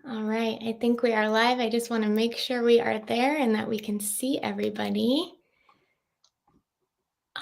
All right, I think we are live. I just want to make sure we are there and that we can see everybody.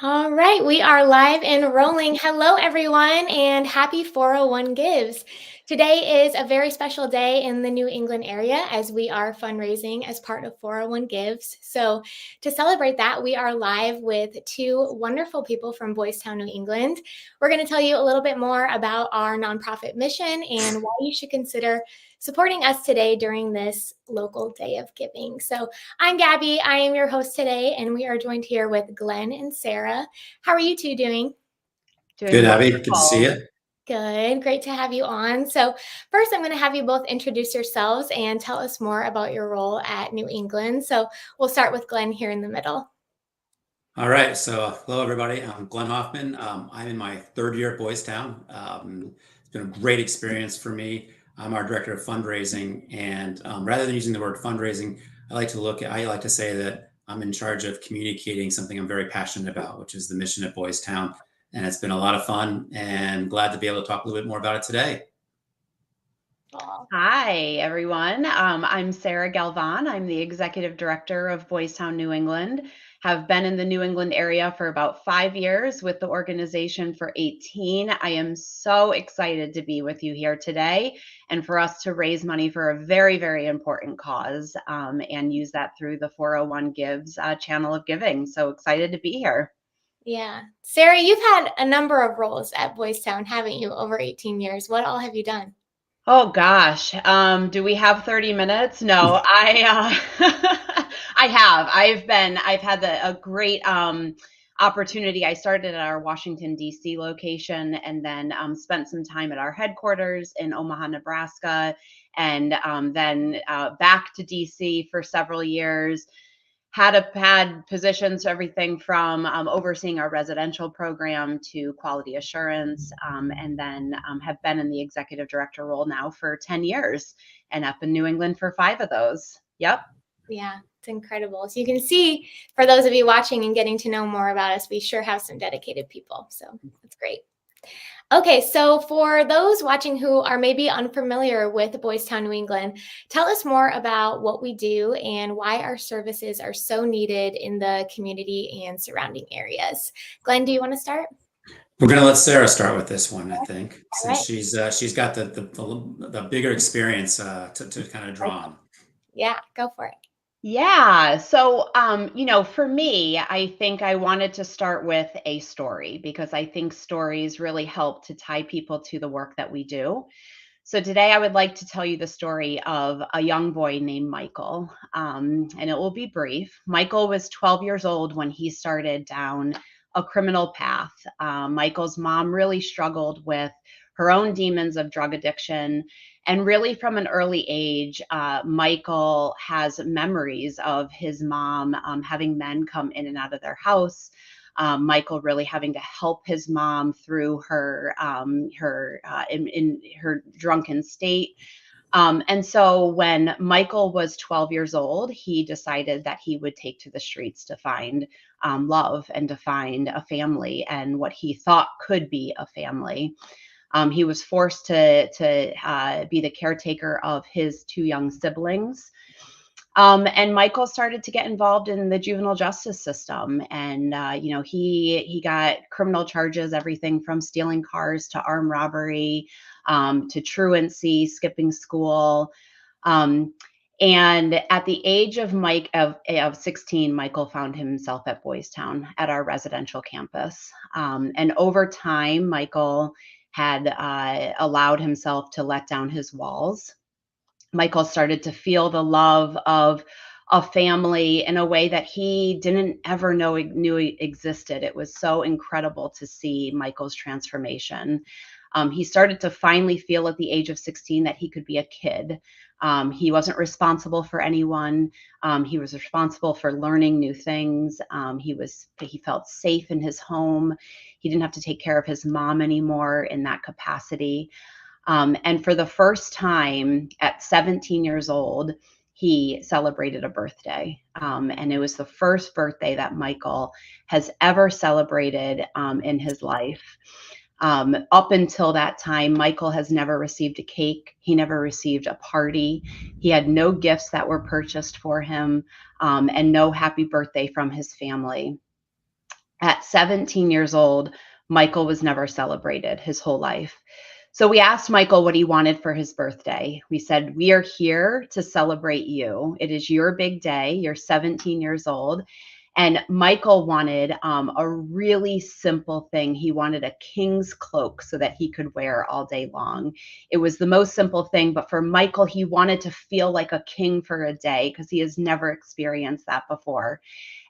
All right, we are live and rolling. Hello, everyone, and happy 401 Gives. Today is a very special day in the New England area as we are fundraising as part of 401 Gives. So, to celebrate that, we are live with two wonderful people from Boys Town, New England. We're going to tell you a little bit more about our nonprofit mission and why you should consider supporting us today during this local day of giving. So, I'm Gabby. I am your host today, and we are joined here with Glenn and Sarah. How are you two doing? Doing Good, Abby. Good to see wonderful. you. Good. Great to have you on. So, first, I'm going to have you both introduce yourselves and tell us more about your role at New England. So, we'll start with Glenn here in the middle. All right. So, hello, everybody. I'm Glenn Hoffman. I'm in my third year at Boys Town. It's been a great experience for me. I'm our director of fundraising, and rather than using the word fundraising, I like to say that I'm in charge of communicating something I'm very passionate about, which is the mission at Boys Town. And it's been a lot of fun, and glad to be able to talk a little bit more about it today. Hi, everyone. I'm Sarah Galvan. I'm the executive director of Boys Town, New England. Have been in the New England area for about 5 years, with the organization for 18. I am so excited to be with you here today and for us to raise money for a very, very important cause and use that through the 401 Gives channel of giving. So excited to be here. Yeah. Sarah, you've had a number of roles at Boys Town, haven't you, over 18 years? What all have you done? Oh gosh, do we have 30 minutes? No, I have. I've had a great opportunity. I started at our Washington, D.C. location and then spent some time at our headquarters in Omaha, Nebraska, and then back to D.C. for several years. Had positions, everything from overseeing our residential program to quality assurance, and then have been in the executive director role now for 10 years and up in New England for 5 of those. Yep. Yeah, it's incredible. So you can see, for those of you watching and getting to know more about us, we sure have some dedicated people. So that's great. Okay, so for those watching who are maybe unfamiliar with Boys Town, New England, tell us more about what we do and why our services are so needed in the community and surrounding areas. Glenn, do you want to start? We're going to let Sarah start with this one, I think, All since right. she's got the bigger experience to kind of draw on. Yeah, go for it. Yeah. So, for me, I think I wanted to start with a story because I think stories really help to tie people to the work that we do. So, today I would like to tell you the story of a young boy named Michael, and it will be brief. Michael was 12 years old when he started down a criminal path. Michael's mom really struggled with her own demons of drug addiction. And really, from an early age, Michael has memories of his mom having men come in and out of their house. Michael really having to help his mom through in her drunken state. And so when Michael was 12 years old, he decided that he would take to the streets to find love and to find a family and what he thought could be a family. He was forced to be the caretaker of his 2 young siblings. And Michael started to get involved in the juvenile justice system, and he got criminal charges, everything from stealing cars to armed robbery, to truancy, skipping school. And at the age of 16, Michael found himself at Boys Town at our residential campus. And over time, Michael had allowed himself to let down his walls. Michael started to feel the love of a family in a way that he didn't ever knew existed. It was so incredible to see Michael's transformation. He started to finally feel at the age of 16 that he could be a kid. He wasn't responsible for anyone. He was responsible for learning new things. He felt safe in his home. He didn't have to take care of his mom anymore in that capacity. And for the first time at 17 years old, he celebrated a birthday. And it was the first birthday that Michael has ever celebrated in his life. Up until that time, Michael has never received a cake. He never received a party. He had no gifts that were purchased for him, and no happy birthday from his family. At 17 years old, Michael was never celebrated his whole life. So we asked Michael what he wanted for his birthday. We said, "We are here to celebrate you. It is your big day. You're 17 years old." And Michael wanted a really simple thing. He wanted a king's cloak so that he could wear all day long. It was the most simple thing, but for Michael, he wanted to feel like a king for a day because he has never experienced that before.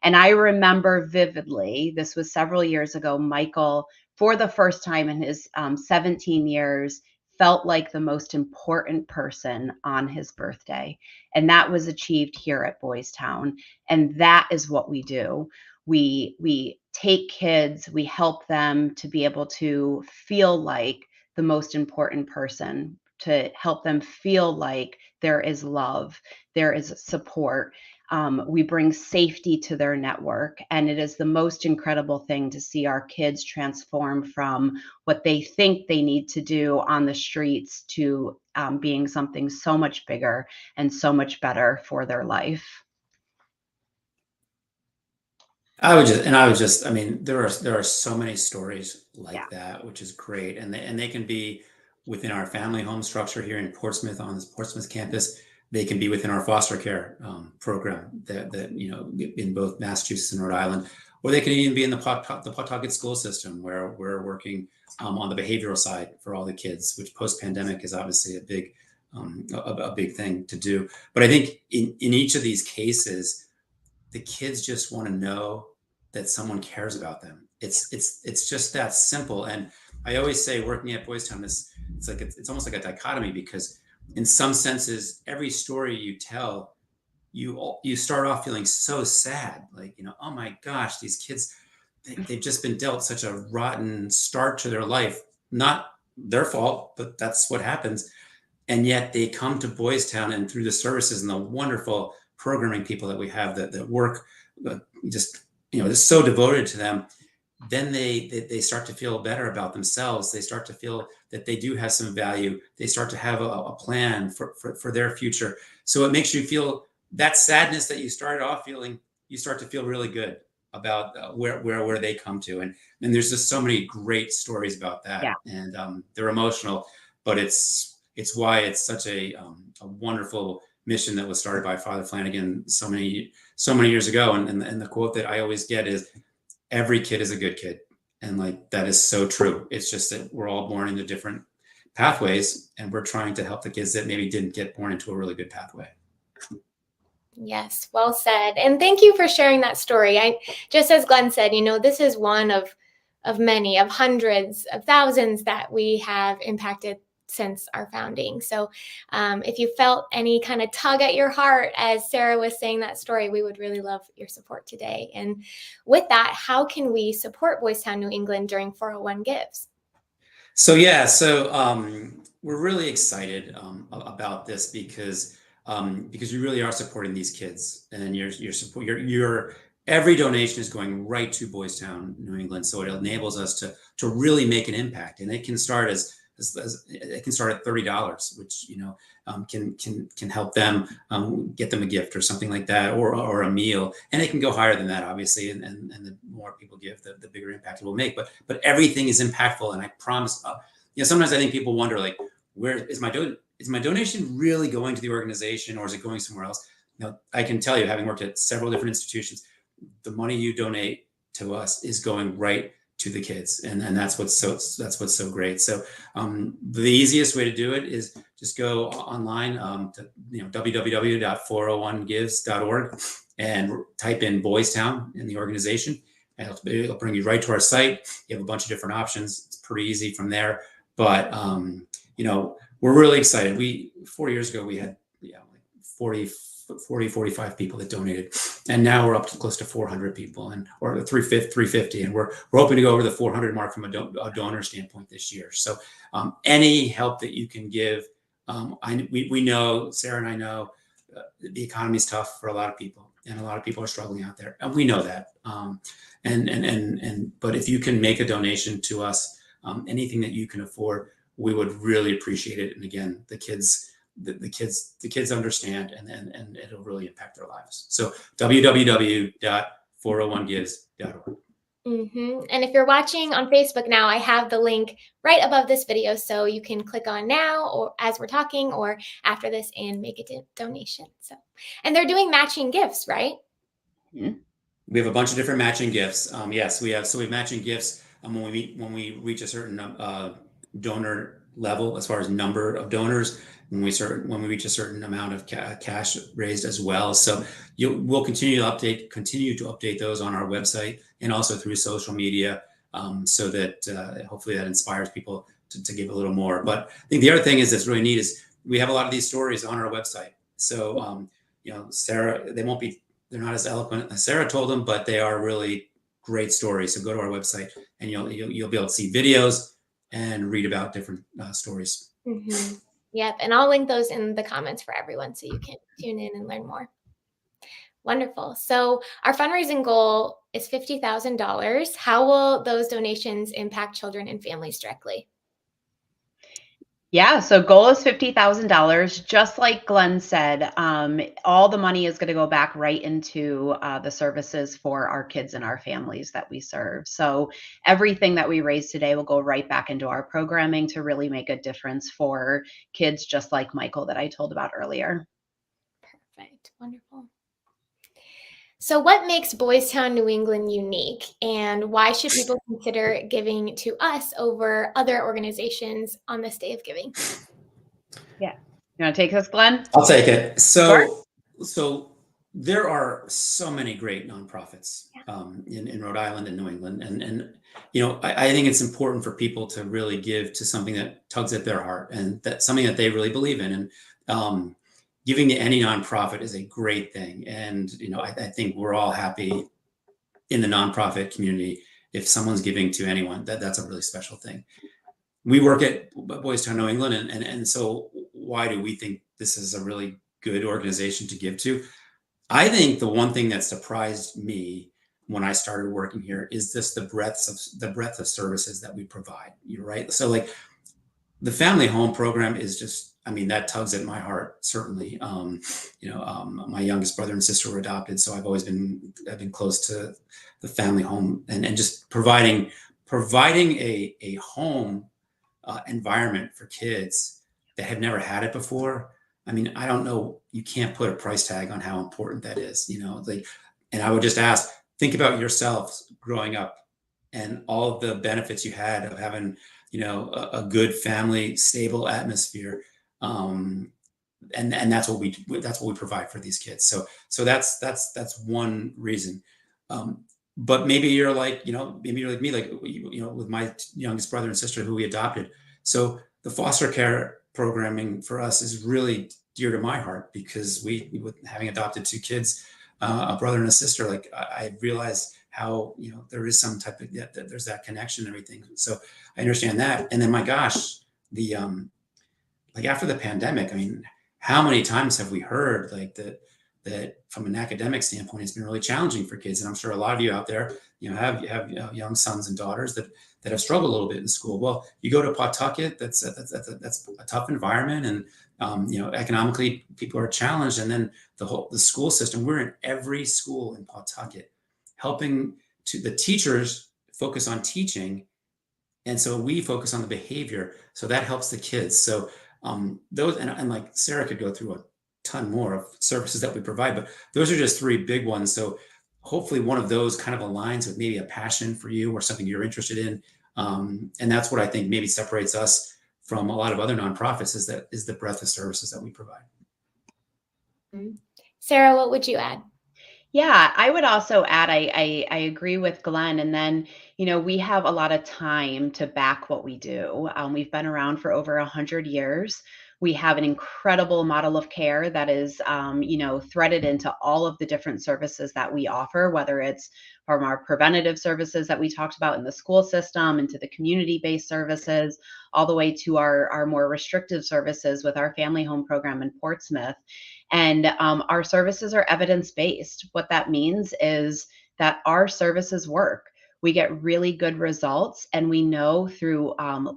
And I remember vividly, this was several years ago, Michael, for the first time in his 17 years, felt like the most important person on his birthday. And that was achieved here at Boys Town. And that is what we do. We take kids, we help them to be able to feel like the most important person, to help them feel like there is love, there is support. We bring safety to their network. And it is the most incredible thing to see our kids transform from what they think they need to do on the streets to being something so much bigger and so much better for their life. I mean, there are so many stories like that, which is great. And they can be within our family home structure here in Portsmouth on this Portsmouth campus. They can be within our foster care program that in both Massachusetts and Rhode Island, or they can even be in the Pawtucket school system where we're working on the behavioral side for all the kids, which post-pandemic is obviously a big thing to do. But I think in each of these cases, the kids just want to know that someone cares about them. It's just that simple. And I always say, working at Boys Town, it's almost like a dichotomy, because in some senses, every story you tell, you start off feeling so sad, like, oh my gosh, these kids, they've just been dealt such a rotten start to their life. Not their fault, but that's what happens. And yet they come to Boys Town, and through the services and the wonderful programming people that we have that work just so devoted to them, then they start to feel better about themselves. They start to feel that they do have some value. They start to have a plan for their future. So it makes you feel that sadness that you started off feeling, you start to feel really good about where they come to. And there's just so many great stories about that. Yeah. And they're emotional, but it's why it's such a wonderful mission that was started by Father Flanagan so many years ago. And the quote that I always get is, every kid is a good kid. And like, that is so true. It's just that we're all born into different pathways, and we're trying to help the kids that maybe didn't get born into a really good pathway. Yes, well said. And thank you for sharing that story. Just as Glenn said, this is one of many, of hundreds of thousands that we have impacted since our founding. So if you felt any kind of tug at your heart as Sarah was saying that story, we would really love your support today. And with that, how can we support Boys Town New England during 401 Gives? So we're really excited about this because you really are supporting these kids, and your every donation is going right to Boys Town New England. So it enables us to really make an impact, and it can start it can start at $30, which can help them get them a gift or something like that, or a meal, and it can go higher than that, obviously, and the more people give, the bigger impact it will make. But everything is impactful, and I promise. Sometimes I think people wonder, like, where is my donation really going to the organization, or is it going somewhere else? I can tell you, having worked at several different institutions, the money you donate to us is going right to the kids, and that's what's so great. So the easiest way to do it is just go online to www.401gives.org and type in Boys Town in the organization, and it'll bring you right to our site. You have a bunch of different options. It's pretty easy from there. But we're really excited. 4 years ago we had 45 people that donated, and now we're up to close to 400 people, or 350, and we're hoping to go over the 400 mark from a donor standpoint this year. So any help that you can give, we know, Sarah and I know, the economy is tough for a lot of people, and a lot of people are struggling out there, and we know that. But if you can make a donation to us, anything that you can afford, we would really appreciate it. And again, the kids understand, and it'll really impact their lives. So www.401gives.org. And if you're watching on Facebook now, I have the link right above this video, so you can click on now or as we're talking or after this and make a donation. So, and they're doing matching gifts, right? Mhm. We have a bunch of different matching gifts. Yes, we have. So we have matching gifts when we reach a certain donor level as far as number of donors. When we reach a certain amount of cash raised as well. So we'll continue to update those on our website and also through social media, so that hopefully that inspires people to give a little more. But I think the other thing that's really neat is we have a lot of these stories on our website. So Sarah, they're not as eloquent as Sarah told them, but they are really great stories. So go to our website and you'll be able to see videos and read about different stories. Yep, and I'll link those in the comments for everyone so you can tune in and learn more. Wonderful. So our fundraising goal is $50,000. How will those donations impact children and families directly? Yeah, so goal is $50,000. Just like Glenn said, all the money is going to go back right into the services for our kids and our families that we serve. So everything that we raise today will go right back into our programming to really make a difference for kids just like Michael that I told about earlier. Perfect. Wonderful. So what makes Boys Town New England unique, and why should people consider giving to us over other organizations on this day of giving? Yeah. You want to take this, Glenn? I'll take it. Sure. So there are so many great nonprofits in Rhode Island and New England, and I think it's important for people to really give to something that tugs at their heart and that's something that they really believe in. And giving to any nonprofit is a great thing. And I think we're all happy in the nonprofit community if someone's giving to anyone. That's a really special thing. We work at Boys Town New England, and so why do we think this is a really good organization to give to? I think the one thing that surprised me when I started working here is just the breadth of services that we provide. You're right. So like the family home program is just, that tugs at my heart, certainly. My youngest brother and sister were adopted, so I've been close to the family home and just providing a home environment for kids that have never had it before. I don't know, you can't put a price tag on how important that is, and I would just ask, think about yourselves growing up and all of the benefits you had of having, a good family, stable atmosphere. And that's what we provide for these kids. So that's one reason. But maybe you're like me, like, with my youngest brother and sister who we adopted. So the foster care programming for us is really dear to my heart because with having adopted two kids, a brother and a sister, like I realized how, there is some type of, that there's that connection and everything. So I understand that. And then my gosh, the, like after the pandemic, how many times have we heard like that from an academic standpoint, it's been really challenging for kids. And I'm sure a lot of you out there, have young sons and daughters that have struggled a little bit in school. Well, you go to Pawtucket, that's a tough environment. And, economically people are challenged. And then the school system, we're in every school in Pawtucket, helping the teachers focus on teaching. And so we focus on the behavior. So that helps the kids. So those, and like Sarah could go through a ton more of services that we provide, but those are just three big ones. So hopefully one of those kind of aligns with maybe a passion for you or something you're interested in. And that's what I think maybe separates us from a lot of other nonprofits is the breadth of services that we provide. Sarah, what would you add? Yeah, I would also add, I agree with Glenn. And then, we have a lot of time to back what we do. We've been around for over 100 years. We have an incredible model of care that is, threaded into all of the different services that we offer, whether it's from our preventative services that we talked about in the school system, into the community-based services, all the way to our more restrictive services with our family home program in Portsmouth. And our services are evidence-based. What that means is that our services work. we get really good results. And we know through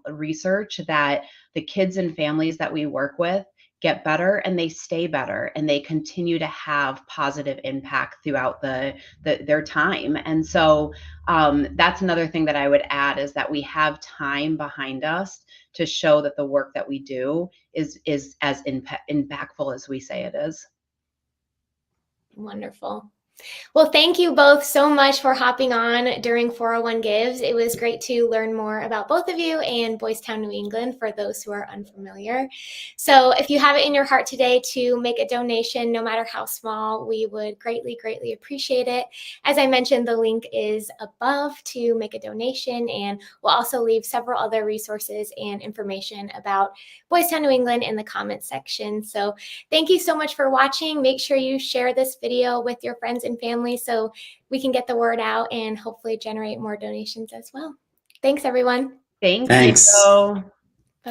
research that the kids and families that we work with get better and they stay better and they continue to have positive impact throughout their time. And so that's another thing that I would add, is that we have time behind us to show that the work that we do is as impactful as we say it is. Wonderful. Well, thank you both so much for hopping on during 401 Gives. It was great to learn more about both of you and Boys Town, New England, for those who are unfamiliar. So if you have it in your heart today to make a donation, no matter how small, we would greatly, greatly appreciate it. As I mentioned, the link is above to make a donation, and we'll also leave several other resources and information about Boys Town, New England in the comments section. So thank you so much for watching. Make sure you share this video with your friends and family so we can get the word out and hopefully generate more donations as well. Thanks, everyone. Thank Thanks. you.